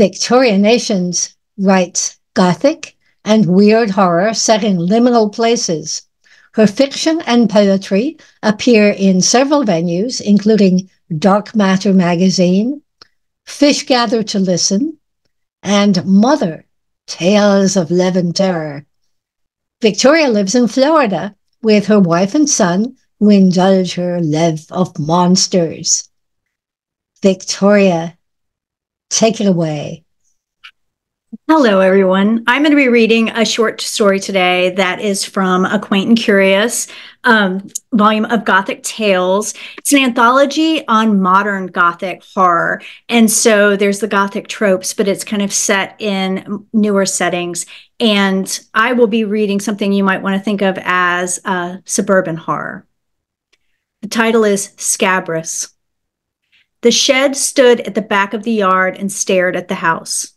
Victoria Nations writes Gothic and weird horror set in liminal places. Her fiction and poetry appear in several venues, including Dark Matter magazine, Fish Gather to Listen, and Mother, Tales of Levin Terror. Victoria lives in Florida with her wife and son, who indulge her love of monsters. Victoria, take it away. Hello, everyone. I'm going to be reading a short story today that is from A Quaint and Curious volume of Gothic Tales. It's an anthology on modern Gothic horror. And so there's the Gothic tropes, but it's kind of set in newer settings. And I will be reading something you might want to think of as suburban horror. The title is Scabrous. The shed stood at the back of the yard and stared at the house.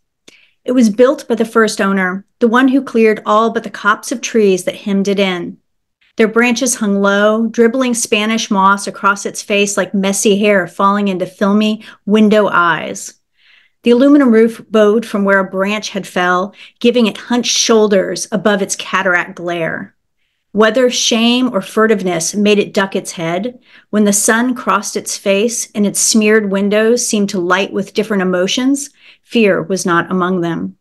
It was built by the first owner, the one who cleared all but the copse of trees that hemmed it in. Their branches hung low, dribbling Spanish moss across its face like messy hair falling into filmy window eyes. The aluminum roof bowed from where a branch had fell, giving it hunched shoulders above its cataract glare. Whether shame or furtiveness made it duck its head, when the sun crossed its face and its smeared windows seemed to light with different emotions, fear was not among them.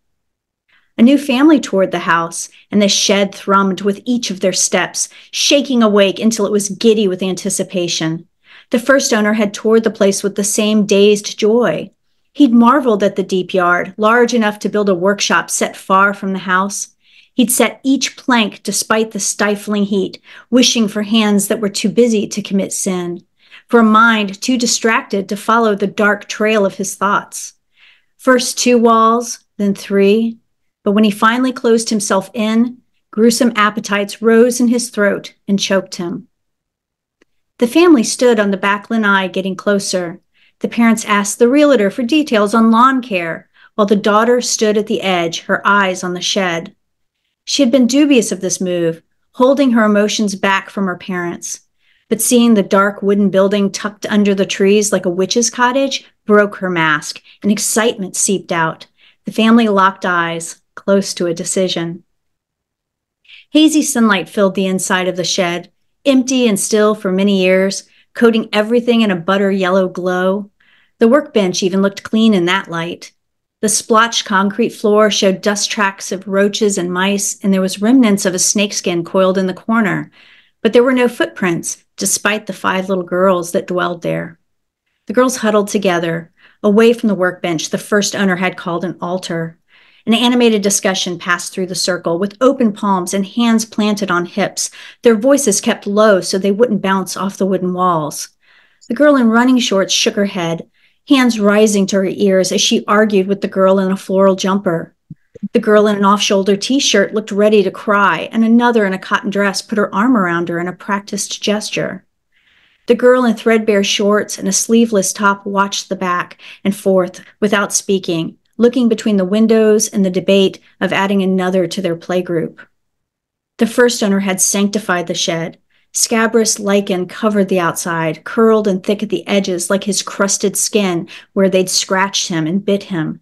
A new family toured the house, and the shed thrummed with each of their steps, shaking awake until it was giddy with anticipation. The first owner had toured the place with the same dazed joy. He'd marveled at the deep yard, large enough to build a workshop set far from the house. He'd set each plank despite the stifling heat, wishing for hands that were too busy to commit sin, for a mind too distracted to follow the dark trail of his thoughts. First 2 walls, then 3, but when he finally closed himself in, gruesome appetites rose in his throat and choked him. The family stood on the back lanai getting closer. The parents asked the realtor for details on lawn care, while the daughter stood at the edge, her eyes on the shed. She had been dubious of this move, holding her emotions back from her parents. But seeing the dark wooden building tucked under the trees like a witch's cottage broke her mask, and excitement seeped out. The family locked eyes, close to a decision. Hazy sunlight filled the inside of the shed, empty and still for many years, coating everything in a butter yellow glow. The workbench even looked clean in that light. The splotched concrete floor showed dust tracks of roaches and mice, and there was remnants of a snakeskin coiled in the corner. But there were no footprints, despite the 5 little girls that dwelled there. The girls huddled together. Away from the workbench the first owner had called an altar. An animated discussion passed through the circle, with open palms and hands planted on hips, their voices kept low so they wouldn't bounce off the wooden walls. The girl in running shorts shook her head, hands rising to her ears as she argued with the girl in a floral jumper. The girl in an off-shoulder t-shirt looked ready to cry, and another in a cotton dress put her arm around her in a practiced gesture. The girl in threadbare shorts and a sleeveless top watched the back and forth without speaking, looking between the windows and the debate of adding another to their playgroup. The first owner had sanctified the shed. Scabrous lichen covered the outside, curled and thick at the edges like his crusted skin where they'd scratched him and bit him.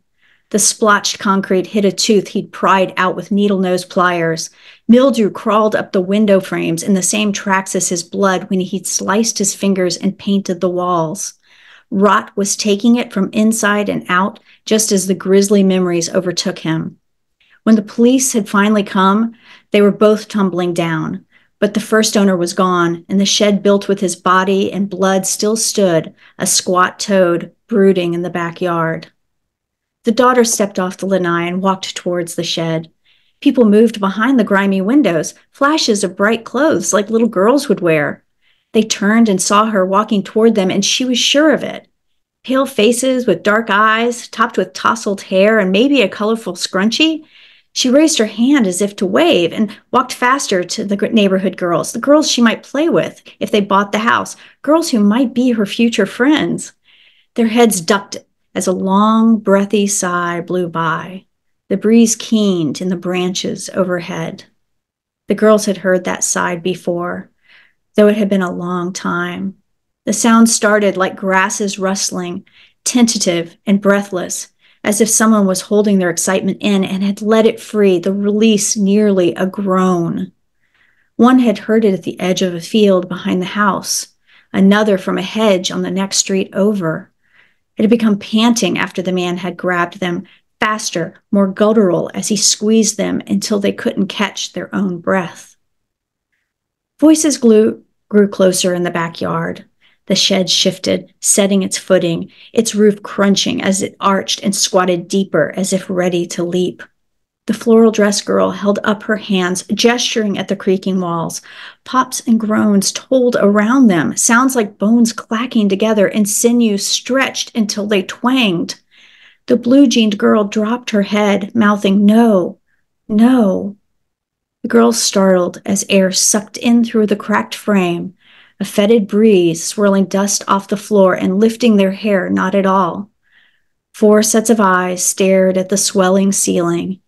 The splotched concrete hid a tooth he'd pried out with needle-nose pliers. Mildew crawled up the window frames in the same tracks as his blood when he'd sliced his fingers and painted the walls. Rot was taking it from inside and out, just as the grisly memories overtook him. When the police had finally come, they were both tumbling down. But the first owner was gone, and the shed built with his body and blood still stood, a squat toad brooding in the backyard. The daughter stepped off the lanai and walked towards the shed. People moved behind the grimy windows, flashes of bright clothes like little girls would wear. They turned and saw her walking toward them, and she was sure of it. Pale faces with dark eyes, topped with tousled hair and maybe a colorful scrunchie. She raised her hand as if to wave and walked faster to the neighborhood girls, the girls she might play with if they bought the house, girls who might be her future friends. Their heads ducked as a long, breathy sigh blew by. The breeze keened in the branches overhead. The girls had heard that sigh before, though it had been a long time. The sound started like grasses rustling, tentative and breathless, as if someone was holding their excitement in and had let it free, the release nearly a groan. One had heard it at the edge of a field behind the house, another from a hedge on the next street over. It had become panting after the man had grabbed them, faster, more guttural as he squeezed them until they couldn't catch their own breath. Voices grew closer in the backyard. The shed shifted, setting its footing, its roof crunching as it arched and squatted deeper as if ready to leap. The floral dress girl held up her hands, gesturing at the creaking walls. Pops and groans told around them, sounds like bones clacking together and sinews stretched until they twanged. The blue-jeaned girl dropped her head, mouthing, "No, no." The girl startled as air sucked in through the cracked frame, a fetid breeze swirling dust off the floor and lifting their hair not at all. 4 sets of eyes stared at the swelling ceiling.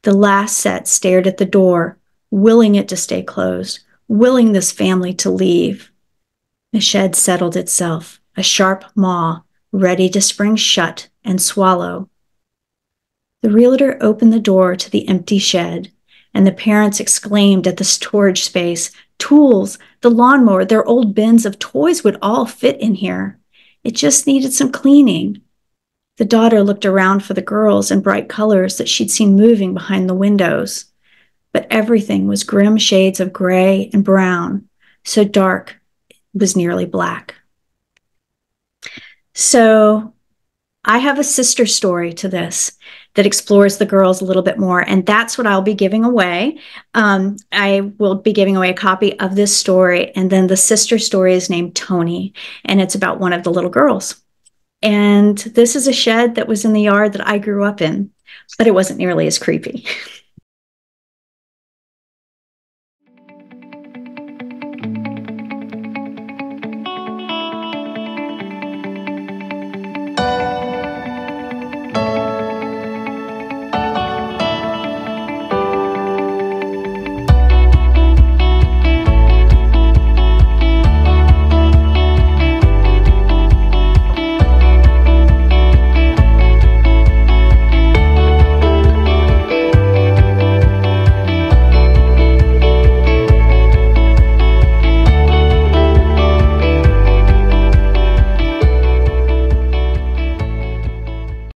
The last set stared at the door, willing it to stay closed, willing this family to leave. The shed settled itself, a sharp maw, ready to spring shut and swallow. The realtor opened the door to the empty shed, and the parents exclaimed at the storage space, "Tools, the lawnmower, their old bins of toys would all fit in here. It just needed some cleaning." The daughter looked around for the girls and bright colors that she'd seen moving behind the windows. But everything was grim shades of gray and brown, so dark it was nearly black. So I have a sister story to this that explores the girls a little bit more, and that's what I'll be giving away. I will be giving away a copy of this story, and then the sister story is named Tony, and it's about one of the little girls. And this is a shed that was in the yard that I grew up in, but it wasn't nearly as creepy.